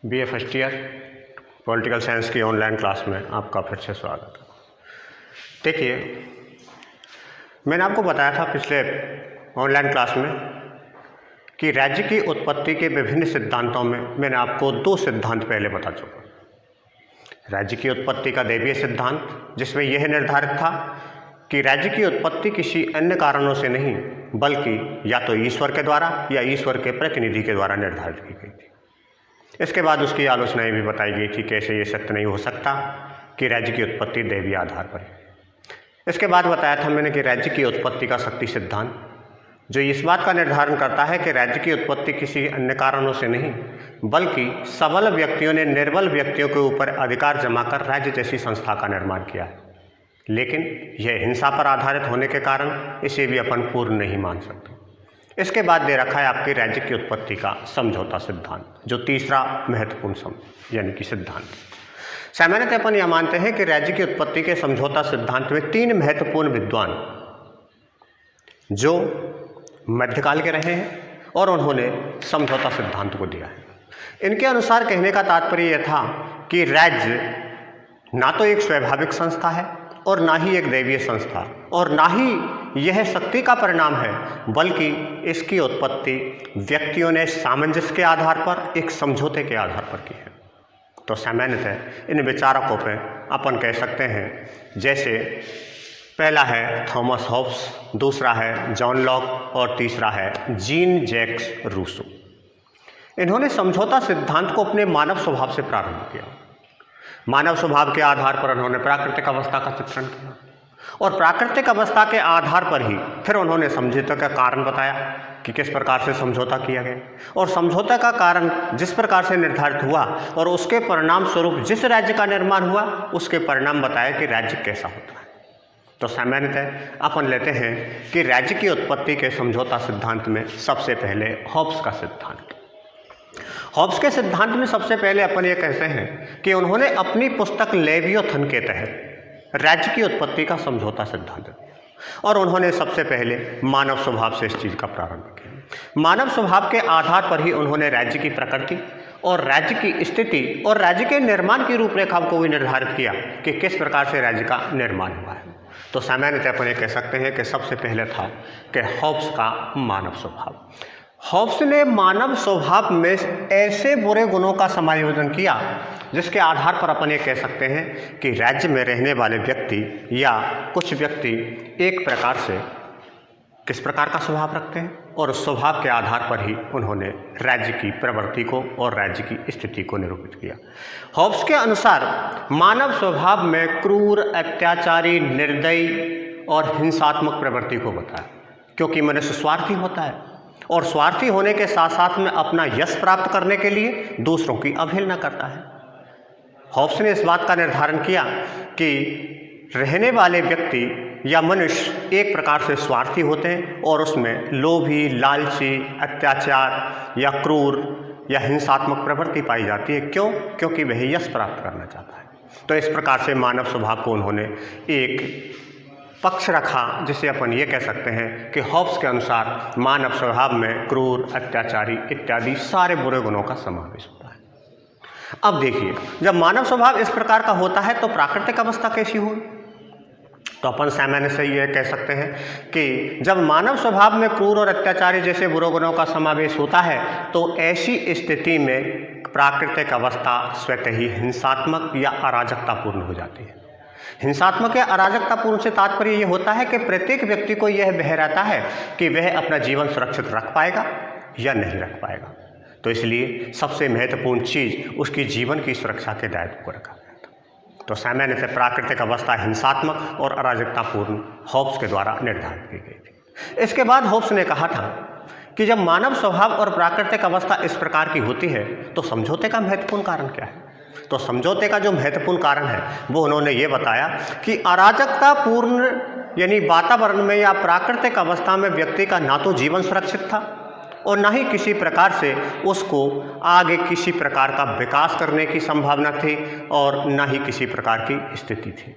BA first year political science की online class में आपका फिर से स्वागत है। देखिए, मैंने आपको बताया था पिछले ऑनलाइन क्लास में कि राज्य की उत्पत्ति के विभिन्न सिद्धांतों में मैंने आपको दो सिद्धांत पहले बता चुका। राज्य की उत्पत्ति का दैवीय सिद्धांत, जिसमें यह निर्धारित था कि राज्य की उत्पत्ति किसी अन्य कारणों से नहीं बल्कि या तो ईश्वर के द्वारा या ईश्वर के प्रतिनिधि के द्वारा निर्धारित की गई थी। इसके बाद उसकी आलोचनाएं भी बताई गई थी, कैसे ये सत्य नहीं हो सकता कि राज्य की उत्पत्ति दैवीय आधार पर है। इसके बाद बताया था मैंने कि राज्य की उत्पत्ति का शक्ति सिद्धांत, जो इस बात का निर्धारण करता है कि राज्य की उत्पत्ति किसी अन्य कारणों से नहीं बल्कि सबल व्यक्तियों ने निर्बल व्यक्तियों के ऊपर अधिकार जमा कर राज्य जैसी संस्था का निर्माण किया है, लेकिन यह हिंसा पर आधारित होने के कारण इसे भी अपन पूर्ण नहीं मान सकते। इसके बाद दे रखा है आपकी राज्य की उत्पत्ति का समझौता सिद्धांत, जो तीसरा महत्वपूर्ण यानी कि सिद्धांत। सामान्यतः अपन यह मानते हैं कि राज्य की उत्पत्ति के समझौता सिद्धांत में तीन महत्वपूर्ण विद्वान जो मध्यकाल के रहे हैं और उन्होंने समझौता सिद्धांत को दिया है। इनके अनुसार कहने का तात्पर्य यह था कि राज्य ना तो एक स्वाभाविक संस्था है और ना ही एक दैवीय संस्था और ना ही यह शक्ति का परिणाम है, बल्कि इसकी उत्पत्ति व्यक्तियों ने सामंजस्य के आधार पर एक समझौते के आधार पर की है। तो सामान्यतः इन विचारकों पे अपन कह सकते हैं, जैसे पहला है थॉमस हॉब्स, दूसरा है जॉन लॉक और तीसरा है जीन जैक्स रूसो। इन्होंने समझौता सिद्धांत को अपने मानव स्वभाव से प्रारंभ किया। मानव स्वभाव के आधार पर उन्होंने प्राकृतिक अवस्था का चित्रण किया और प्राकृतिक अवस्था के आधार पर ही फिर उन्होंने समझौते का कारण बताया कि किस प्रकार से समझौता किया गया और समझौते का कारण जिस प्रकार से निर्धारित हुआ और उसके परिणाम स्वरूप जिस राज्य का निर्माण हुआ उसके परिणाम बताया कि राज्य कैसा होता है। तो सामान्यतः अपन लेते हैं कि राज्य की उत्पत्ति के समझौता सिद्धांत में सबसे पहले हॉब्स का सिद्धांत। हॉब्स के सिद्धांत में सबसे पहले अपन ये कहते हैं कि उन्होंने अपनी पुस्तक लेवियोथन के तहत राज्य की उत्पत्ति का समझौता सिद्धांत दिया और उन्होंने सबसे पहले मानव स्वभाव से इस चीज़ का प्रारंभ किया। मानव स्वभाव के आधार पर ही उन्होंने राज्य की प्रकृति और राज्य की स्थिति और राज्य के निर्माण की रूपरेखा को भी निर्धारित किया कि किस प्रकार से राज्य का निर्माण हुआ है। तो सामान्यतः अपन ये कह सकते हैं कि सबसे पहले था कि हॉब्स का मानव स्वभाव। हॉब्स ने मानव स्वभाव में ऐसे बुरे गुणों का समायोजन किया जिसके आधार पर अपन ये कह सकते हैं कि राज्य में रहने वाले व्यक्ति या कुछ व्यक्ति एक प्रकार से किस प्रकार का स्वभाव रखते हैं और उस स्वभाव के आधार पर ही उन्होंने राज्य की प्रवृत्ति को और राज्य की स्थिति को निरूपित किया। हॉब्स के अनुसार मानव स्वभाव में क्रूर, अत्याचारी, निर्दयी और हिंसात्मक प्रवृत्ति को बताया, क्योंकि मनुष्य स्वार्थी होता है और स्वार्थी होने के साथ साथ में अपना यश प्राप्त करने के लिए दूसरों की अवहेलना करता है। हॉब्स ने इस बात का निर्धारण किया कि रहने वाले व्यक्ति या मनुष्य एक प्रकार से स्वार्थी होते हैं और उसमें लोभी, लालची, अत्याचार या क्रूर या हिंसात्मक प्रवृत्ति पाई जाती है। क्यों? क्योंकि वह यश प्राप्त करना चाहता है। तो इस प्रकार से मानव स्वभाव को उन्होंने एक पक्ष रखा, जिसे अपन ये कह सकते हैं कि हॉब्स के अनुसार मानव स्वभाव में क्रूर, अत्याचारी इत्यादि सारे बुरे गुणों का समावेश होता है। अब देखिए, जब मानव स्वभाव इस प्रकार का होता है तो प्राकृतिक अवस्था कैसी हुई? तो अपन सामान्य से ये कह सकते हैं कि जब मानव स्वभाव में क्रूर और अत्याचारी जैसे बुरे गुणों का समावेश होता है तो ऐसी स्थिति में प्राकृतिक अवस्था स्वतः ही हिंसात्मक या अराजकतापूर्ण हो जाती है। हिंसात्मक या अराजकतापूर्ण से तात्पर्य यह होता है कि प्रत्येक व्यक्ति को यह बह रहता है कि वह अपना जीवन सुरक्षित रख पाएगा या नहीं रख पाएगा। तो इसलिए सबसे महत्वपूर्ण चीज़ उसकी जीवन की सुरक्षा के दायित्व को रखा गया था। तो सामान्यतः प्राकृतिक अवस्था हिंसात्मक और अराजकतापूर्ण हॉब्स के द्वारा निर्धारित की गई थी। इसके बाद हॉब्स ने कहा था कि जब मानव स्वभाव और प्राकृतिक अवस्था इस प्रकार की होती है तो समझौते का महत्वपूर्ण कारण क्या है? तो समझौते का जो महत्वपूर्ण कारण है वो उन्होंने ये बताया कि अराजकतापूर्ण यानी वातावरण में या प्राकृतिक अवस्था में व्यक्ति का ना तो जीवन सुरक्षित था और ना ही किसी प्रकार से उसको आगे किसी प्रकार का विकास करने की संभावना थी और ना ही किसी प्रकार की स्थिति थी।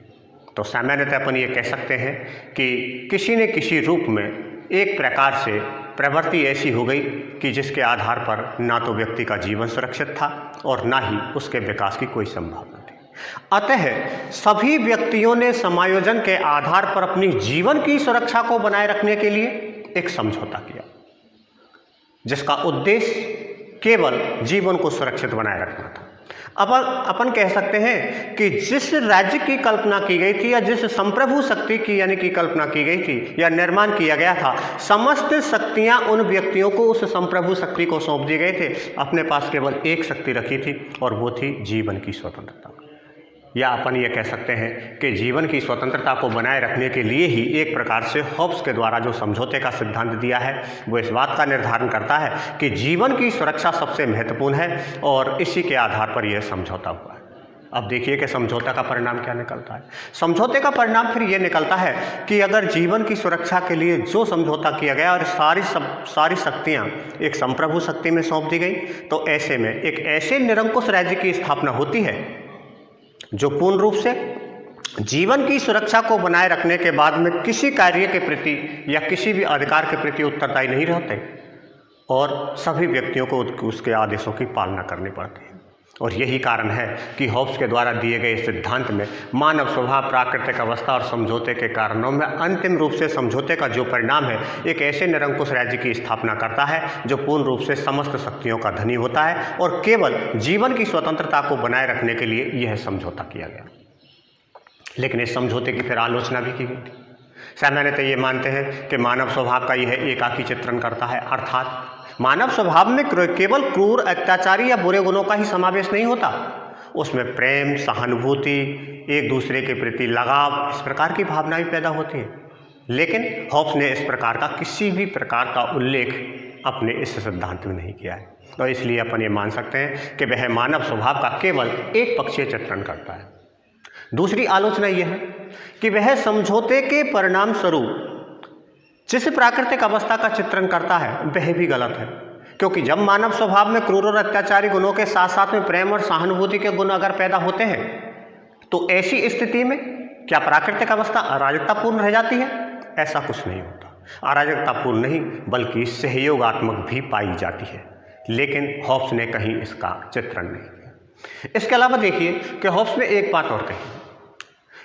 तो सामान्यतः अपन ये कह सकते हैं कि किसी न किसी रूप में एक प्रकार से प्रवृत्ति ऐसी हो गई कि जिसके आधार पर ना तो व्यक्ति का जीवन सुरक्षित था और ना ही उसके विकास की कोई संभावना थी। अतः सभी व्यक्तियों ने समायोजन के आधार पर अपनी जीवन की सुरक्षा को बनाए रखने के लिए एक समझौता किया, जिसका उद्देश्य केवल जीवन को सुरक्षित बनाए रखना था। अब अपन कह सकते हैं कि जिस राज्य की कल्पना की गई थी या जिस संप्रभु शक्ति की यानी कि कल्पना की गई थी या निर्माण किया गया था, समस्त शक्तियां उन व्यक्तियों को उस संप्रभु शक्ति को सौंप दिए गए थे। अपने पास केवल एक शक्ति रखी थी और वो थी जीवन की स्वतंत्रता। या अपन ये कह सकते हैं कि जीवन की स्वतंत्रता को बनाए रखने के लिए ही एक प्रकार से हॉब्स के द्वारा जो समझौते का सिद्धांत दिया है वो इस बात का निर्धारण करता है कि जीवन की सुरक्षा सबसे महत्वपूर्ण है और इसी के आधार पर यह समझौता हुआ है। अब देखिए कि समझौता का परिणाम क्या निकलता है। समझौते का परिणाम फिर ये निकलता है कि अगर जीवन की सुरक्षा के लिए जो समझौता किया गया और सारी शक्तियाँ एक संप्रभु शक्ति में सौंप दी गई, तो ऐसे में एक ऐसे निरंकुश राज्य की स्थापना होती है जो पूर्ण रूप से जीवन की सुरक्षा को बनाए रखने के बाद में किसी कार्य के प्रति या किसी भी अधिकार के प्रति उत्तरदायी नहीं रहते और सभी व्यक्तियों को उसके आदेशों की पालना करनी पड़ती है। और यही कारण है कि हॉब्स के द्वारा दिए गए सिद्धांत में मानव स्वभाव, प्राकृतिक अवस्था और समझौते के कारणों में अंतिम रूप से समझौते का जो परिणाम है एक ऐसे निरंकुश राज्य की स्थापना करता है जो पूर्ण रूप से समस्त शक्तियों का धनी होता है और केवल जीवन की स्वतंत्रता को बनाए रखने के लिए यह समझौता किया गया। लेकिन इस समझौते की फिर आलोचना भी की गई थी। सामान्यतः ये मानते हैं कि मानव स्वभाव का यह एकाकी चित्रण करता है, अर्थात मानव स्वभाव में केवल क्रूर, अत्याचारी या बुरे गुणों का ही समावेश नहीं होता, उसमें प्रेम, सहानुभूति, एक दूसरे के प्रति लगाव, इस प्रकार की भावनाएं पैदा होती हैं। लेकिन हॉब्स ने इस प्रकार का किसी भी प्रकार का उल्लेख अपने इस सिद्धांत में नहीं किया है और इसलिए अपन ये मान सकते हैं कि वह मानव स्वभाव का केवल एक पक्षीय चित्रण करता है। दूसरी आलोचना यह है कि वह समझौते के परिणाम स्वरूप जिस प्राकृतिक अवस्था का चित्रण करता है वह भी गलत है, क्योंकि जब मानव स्वभाव में क्रूर और अत्याचारी गुणों के साथ साथ में प्रेम और सहानुभूति के गुण अगर पैदा होते हैं तो ऐसी स्थिति में क्या प्राकृतिक अवस्था अराजकतापूर्ण रह जाती है? ऐसा कुछ नहीं होता। अराजकतापूर्ण नहीं बल्कि सहयोगात्मक भी पाई जाती है, लेकिन हॉब्स ने कहीं इसका चित्रण नहीं किया। इसके अलावा देखिए कि हॉब्स ने एक बात और कही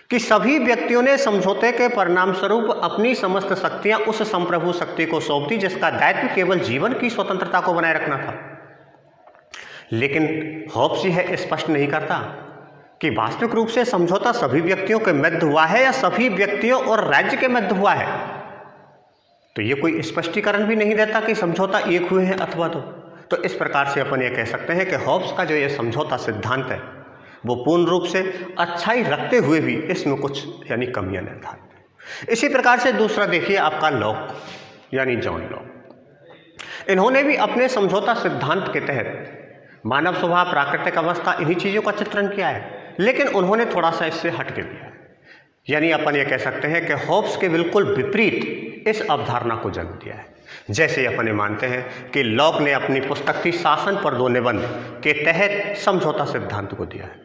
कि सभी व्यक्तियों ने समझौते के परिणाम स्वरूप अपनी समस्त शक्तियां उस संप्रभु शक्ति को सौंप दी जिसका दायित्व केवल जीवन की स्वतंत्रता को बनाए रखना था। लेकिन हॉब्स यह स्पष्ट नहीं करता कि वास्तविक रूप से समझौता सभी व्यक्तियों के मध्य हुआ है या सभी व्यक्तियों और राज्य के मध्य हुआ है। तो ये कोई स्पष्टीकरण भी नहीं देता कि समझौता एक हुए हैं अथवा दो। तो इस प्रकार से अपन ये कह सकते हैं कि हॉब्स का जो ये समझौता सिद्धांत है वो पूर्ण रूप से अच्छाई रखते हुए भी इसमें कुछ यानी कमियां निर्धारित हैं। इसी प्रकार से दूसरा देखिए आपका लॉक यानी जॉन लॉक। इन्होंने भी अपने समझौता सिद्धांत के तहत मानव स्वभाव, प्राकृतिक अवस्था, इन्हीं चीज़ों का चित्रण किया है, लेकिन उन्होंने थोड़ा सा इससे हट के दिया है। यानी अपन ये कह सकते हैं कि हॉब्स के बिल्कुल विपरीत इस अवधारणा को जन्म दिया है। जैसे अपन ये मानते हैं कि लॉक ने अपनी पुस्तक थी शासन पर 2 निबंध के तहत समझौता सिद्धांत को दिया है।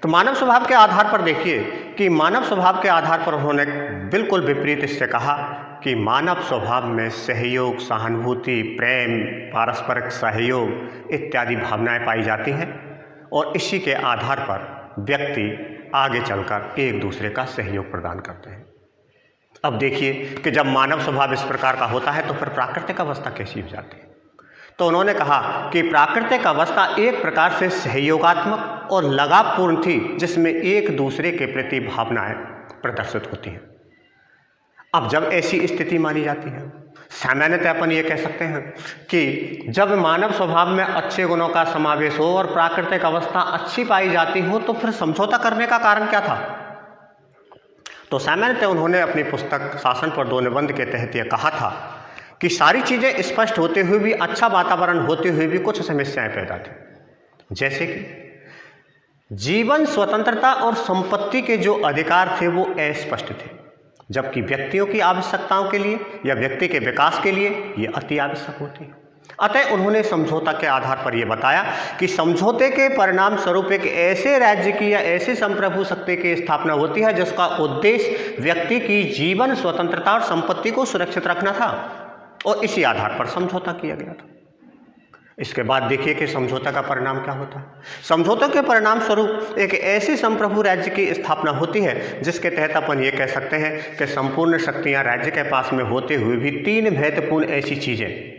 तो मानव स्वभाव के आधार पर देखिए कि मानव स्वभाव के आधार पर उन्होंने बिल्कुल विपरीत इससे कहा कि मानव स्वभाव में सहयोग, सहानुभूति, प्रेम, पारस्परिक सहयोग इत्यादि भावनाएं पाई जाती हैं और इसी के आधार पर व्यक्ति आगे चलकर एक दूसरे का सहयोग प्रदान करते हैं। अब देखिए कि जब मानव स्वभाव इस प्रकार का होता है तो फिर प्राकृतिक अवस्था कैसी हो जाती है। तो उन्होंने कहा कि प्राकृतिक अवस्था एक प्रकार से सहयोगात्मक और लगावपूर्ण थी जिसमें एक दूसरे के प्रति भावनाएं प्रदर्शित होती हैं। अब जब ऐसी स्थिति मानी जाती है, सामान्यतः अपन ये कह सकते हैं कि जब मानव स्वभाव में अच्छे गुणों का समावेश हो और प्राकृतिक अवस्था अच्छी पाई जाती हो तो फिर समझौता करने का कारण क्या था। तो सामान्यतः उन्होंने अपनी पुस्तक शासन पर 2 निबंध के तहत यह कहा था कि सारी चीज़ें स्पष्ट होते हुए भी, अच्छा वातावरण होते हुए भी कुछ समस्याएं पैदा थी। जैसे कि जीवन, स्वतंत्रता और संपत्ति के जो अधिकार थे वो अस्पष्ट थे, जबकि व्यक्तियों की आवश्यकताओं के लिए या व्यक्ति के विकास के लिए ये अति आवश्यक होती है। अतः उन्होंने समझौता के आधार पर यह बताया कि समझौते के परिणाम स्वरूप एक ऐसे राज्य की या ऐसे संप्रभु शक्ति की स्थापना होती है जिसका उद्देश्य व्यक्ति की जीवन स्वतंत्रता और संपत्ति को सुरक्षित रखना था, और इसी आधार पर समझौता किया गया था। इसके बाद देखिए कि समझौता का परिणाम क्या होता है। समझौते के परिणाम स्वरूप एक ऐसे संप्रभु राज्य की स्थापना होती है जिसके तहत अपन ये कह सकते हैं कि संपूर्ण शक्तियां राज्य के पास में होते हुए भी तीन महत्वपूर्ण ऐसी चीज़ें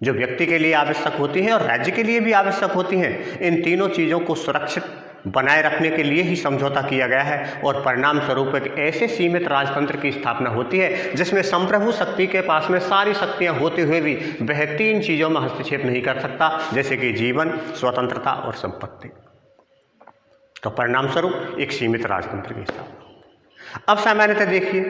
जो व्यक्ति के लिए आवश्यक होती हैं और राज्य के लिए भी आवश्यक होती हैं, इन तीनों चीज़ों को सुरक्षित बनाए रखने के लिए ही समझौता किया गया है, और परिणाम स्वरूप एक ऐसे सीमित राजतंत्र की स्थापना होती है जिसमें संप्रभु शक्ति के पास में सारी शक्तियां होते हुए भी वह तीन चीज़ों में हस्तक्षेप नहीं कर सकता, जैसे कि जीवन, स्वतंत्रता और संपत्ति। तो परिणाम स्वरूप एक सीमित राजतंत्र की स्थापना। अब सामान्यतः देखिए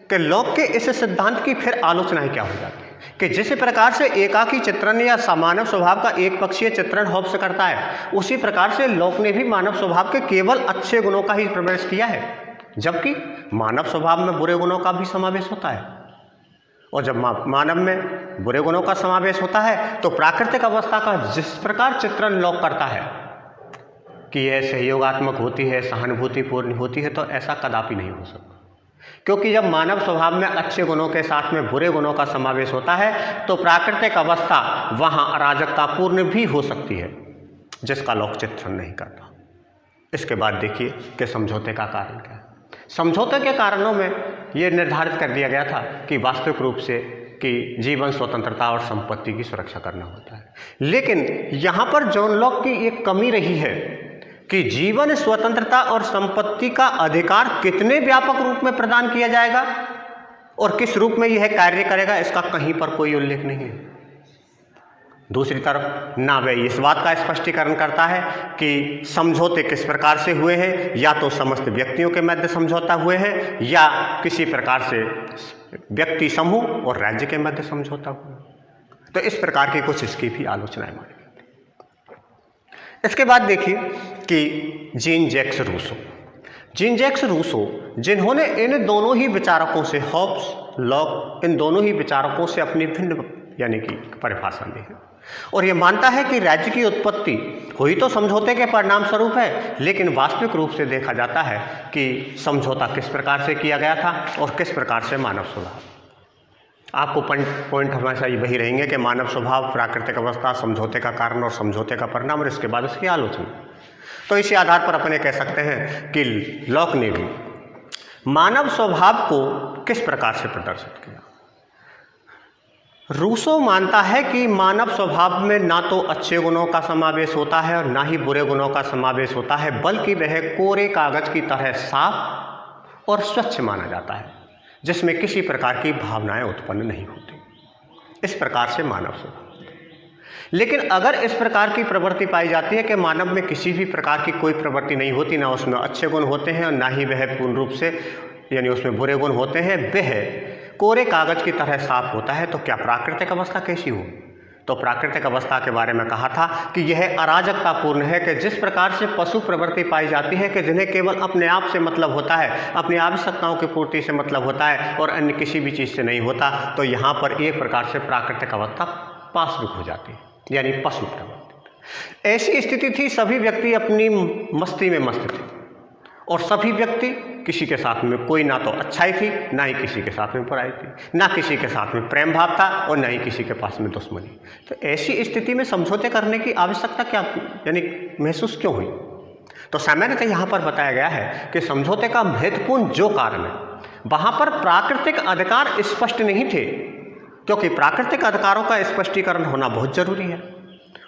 कि लॉक के इस सिद्धांत की फिर आलोचना क्या हो जाती है कि जिस प्रकार से एकाकी चित्रण या मानव स्वभाव का एक पक्षीय चित्रण हॉब्स करता है, उसी प्रकार से लॉक ने भी मानव स्वभाव के केवल अच्छे गुणों का ही प्रवेश किया है, जबकि मानव स्वभाव में बुरे गुणों का भी समावेश होता है। और जब मानव में बुरे गुणों का समावेश होता है तो प्राकृतिक अवस्था का जिस प्रकार चित्रण लॉक करता है कि यह सहयोगात्मक होती है, सहानुभूतिपूर्ण होती है, तो ऐसा कदापि नहीं हो सकता, क्योंकि जब मानव स्वभाव में अच्छे गुणों के साथ में बुरे गुणों का समावेश होता है तो प्राकृतिक अवस्था वहाँ अराजकतापूर्ण भी हो सकती है, जिसका लॉक चित्रण नहीं करता। इसके बाद देखिए कि समझौते का कारण क्या है। समझौते के कारणों में ये निर्धारित कर दिया गया था कि वास्तविक रूप से कि जीवन, स्वतंत्रता और संपत्ति की सुरक्षा करना होता है, लेकिन यहाँ पर जॉन लॉक की एक कमी रही है कि जीवन, स्वतंत्रता और संपत्ति का अधिकार कितने व्यापक रूप में प्रदान किया जाएगा और किस रूप में यह कार्य करेगा, इसका कहीं पर कोई उल्लेख नहीं है। दूसरी तरफ ना वह इस बात का स्पष्टीकरण करता है कि समझौते किस प्रकार से हुए हैं, या तो समस्त व्यक्तियों के मध्य समझौता हुए हैं या किसी प्रकार से व्यक्ति समूह और राज्य के मध्य समझौता हुआ। तो इस प्रकार की कुछ इसकी भी आलोचनाएं मानी। इसके बाद देखिए कि जीन जैक्स रूसो जिन्होंने इन दोनों ही विचारकों से, हॉब्स, लॉक, इन दोनों ही विचारकों से अपनी भिन्न यानी कि परिभाषा दी है, और ये मानता है कि राज्य की उत्पत्ति हुई तो समझौते के परिणाम स्वरूप है, लेकिन वास्तविक रूप से देखा जाता है कि समझौता किस प्रकार से किया गया था और किस प्रकार से मानव स्वभाव। आपको पॉइंट हमेशा वही रहेंगे कि मानव स्वभाव, प्राकृतिक अवस्था, समझौते का कारण और समझौते का परिणाम, और इसके बाद उसकी आलोचना। तो इसी आधार पर अपन ये कह सकते हैं कि लॉक ने भी मानव स्वभाव को किस प्रकार से प्रदर्शित किया। रूसो मानता है कि मानव स्वभाव में ना तो अच्छे गुणों का समावेश होता है और ना ही बुरे गुणों का समावेश होता है, बल्कि वह कोरे कागज की तरह साफ और स्वच्छ माना जाता है, जिसमें किसी प्रकार की भावनाएं उत्पन्न नहीं होती। इस प्रकार से मानव स्वभाव। लेकिन अगर इस प्रकार की प्रवृत्ति पाई जाती है कि मानव में किसी भी प्रकार की कोई प्रवृत्ति नहीं होती, ना उसमें अच्छे गुण होते हैं और ना ही वह पूर्ण रूप से यानी उसमें बुरे गुण होते हैं, वह कोरे कागज की तरह साफ होता है, तो क्या प्राकृतिक अवस्था कैसी हो? तो प्राकृतिक अवस्था के बारे में कहा था कि यह अराजकतापूर्ण है, कि जिस प्रकार से पशु प्रवृत्ति पाई जाती है कि जिन्हें केवल अपने आप से मतलब होता है, अपनी आवश्यकताओं की पूर्ति से मतलब होता है और अन्य किसी भी चीज़ से नहीं होता, तो यहाँ पर एक प्रकार से प्राकृतिक अवस्था पाशविक हो जाती है, यानी पशु प्रवृत्ति। ऐसी स्थिति थी, सभी व्यक्ति अपनी मस्ती में मस्त थे और सभी व्यक्ति किसी के साथ में कोई ना तो अच्छाई थी, ना ही किसी के साथ में बुराई थी, ना किसी के साथ में प्रेम भाव था और ना ही किसी के पास में दुश्मनी। तो ऐसी स्थिति में समझौते करने की आवश्यकता क्या यानी महसूस क्यों हुई? तो सामान्यतः यहाँ पर बताया गया है कि समझौते का महत्वपूर्ण जो कारण है, वहाँ पर प्राकृतिक अधिकार स्पष्ट नहीं थे, क्योंकि प्राकृतिक अधिकारों का स्पष्टीकरण होना बहुत जरूरी है,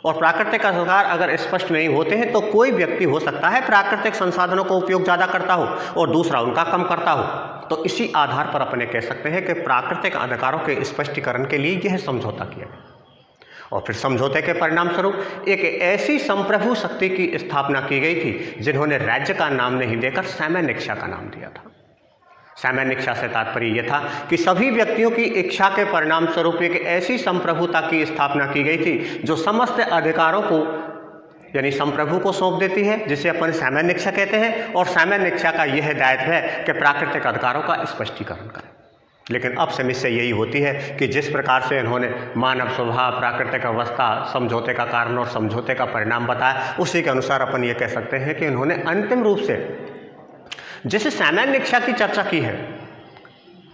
और प्राकृतिक अधिकार अगर स्पष्ट नहीं होते हैं तो कोई व्यक्ति हो सकता है प्राकृतिक संसाधनों का उपयोग ज़्यादा करता हो और दूसरा उनका कम करता हो। तो इसी आधार पर अपने कह सकते हैं कि प्राकृतिक अधिकारों के स्पष्टीकरण के लिए यह समझौता किया गया। और फिर समझौते के परिणाम स्वरूप एक ऐसी संप्रभु शक्ति की स्थापना की गई थी जिन्होंने राज्य का नाम नहीं देकर सामान्य इच्छा का नाम दिया था। सामान्य इच्छा से तात्पर्य यह था कि सभी व्यक्तियों की इच्छा के परिणाम स्वरूप एक ऐसी संप्रभुता की स्थापना की गई थी जो समस्त अधिकारों को यानी संप्रभु को सौंप देती है, जिसे अपन सामान्य इच्छा कहते हैं। और सामान्य इच्छा का यह दायित्व है कि प्राकृतिक अधिकारों का स्पष्टीकरण करें। लेकिन अब समस्या यही होती है कि जिस प्रकार से इन्होंने मानव स्वभाव, प्राकृतिक अवस्था, समझौते का कारण और समझौते का परिणाम बताया, उसी के अनुसार अपन ये कह सकते हैं कि इन्होंने अंतिम रूप से जैसे सामान्य इच्छा की चर्चा की है,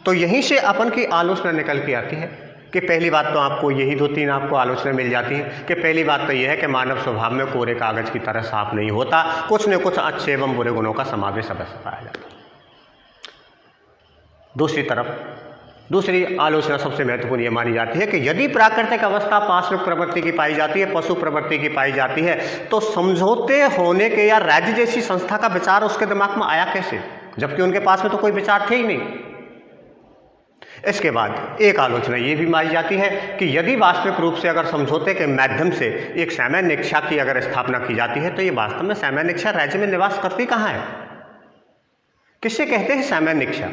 तो यहीं से अपन की आलोचना निकल के आती है कि पहली बात तो आपको यही 2-3 आपको आलोचना मिल जाती है कि पहली बात तो यह है कि मानव स्वभाव में कोरे कागज की तरह साफ नहीं होता, कुछ न कुछ अच्छे एवं बुरे गुणों का समावेश अवश्य पाया जाता है। दूसरी तरफ दूसरी आलोचना सबसे महत्वपूर्ण ये मानी जाती है कि यदि प्राकृतिक अवस्था पार्श्विक प्रवृत्ति की पाई जाती है, पशु प्रवृत्ति की पाई जाती है, तो समझौते होने के या राज्य जैसी संस्था का विचार उसके दिमाग में आया कैसे, जबकि उनके पास में तो कोई विचार थे ही नहीं। इसके बाद एक आलोचना ये भी मानी जाती है कि यदि वास्तविक रूप से अगर समझौते के माध्यम से एक सामान्य इच्छा की अगर स्थापना की जाती है, तो ये वास्तव में सामान्य इच्छा राज्य में निवास करती कहाँ है, किससे कहते हैं सामान्य इच्छा।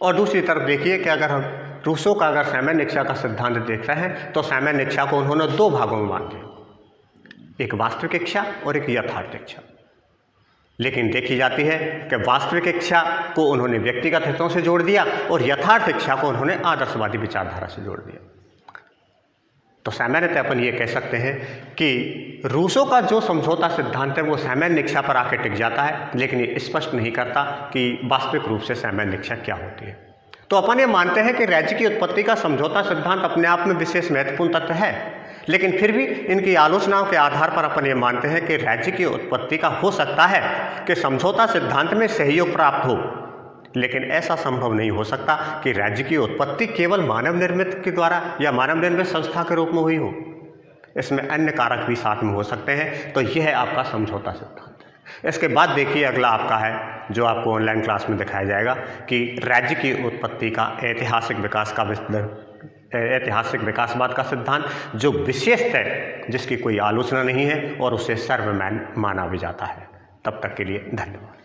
और दूसरी तरफ देखिए कि अगर हम रूसो का अगर सामान्य इच्छा का सिद्धांत देख रहे हैं, तो सामान्य इच्छा को उन्होंने 2 भागों में बांट दिया, एक वास्तविक इच्छा और एक यथार्थ इच्छा। लेकिन देखी जाती है कि वास्तविक इच्छा को उन्होंने व्यक्तिगत हितों से जोड़ दिया और यथार्थ इच्छा को उन्होंने आदर्शवादी विचारधारा से जोड़ दिया। तो सामान्यतः अपन ये कह सकते हैं कि रूसो का जो समझौता सिद्धांत है वो सामान्य इच्छा पर आके टिक जाता है, लेकिन ये स्पष्ट नहीं करता कि वास्तविक रूप से सामान्य इच्छा क्या होती है। तो अपन ये मानते हैं कि राज्य की उत्पत्ति का समझौता सिद्धांत अपने आप में विशेष महत्वपूर्ण तथ्य है, लेकिन फिर भी इनकी आलोचनाओं के आधार पर अपन ये मानते हैं कि राज्य की उत्पत्ति का हो सकता है कि समझौता सिद्धांत में सहयोग प्राप्त हो, लेकिन ऐसा संभव नहीं हो सकता कि राज्य की उत्पत्ति केवल मानव निर्मित के द्वारा या मानव निर्मित संस्था के रूप में हुई हो। इसमें अन्य कारक भी साथ में हो सकते हैं। तो यह है आपका समझौता सिद्धांत। इसके बाद देखिए अगला आपका है जो आपको ऑनलाइन क्लास में दिखाया जाएगा कि राज्य की उत्पत्ति का ऐतिहासिक विकासवाद का सिद्धांत, जो विशेषतः है, जिसकी कोई आलोचना नहीं है और उसे सर्वमान्य माना भी जाता है। तब तक के लिए धन्यवाद।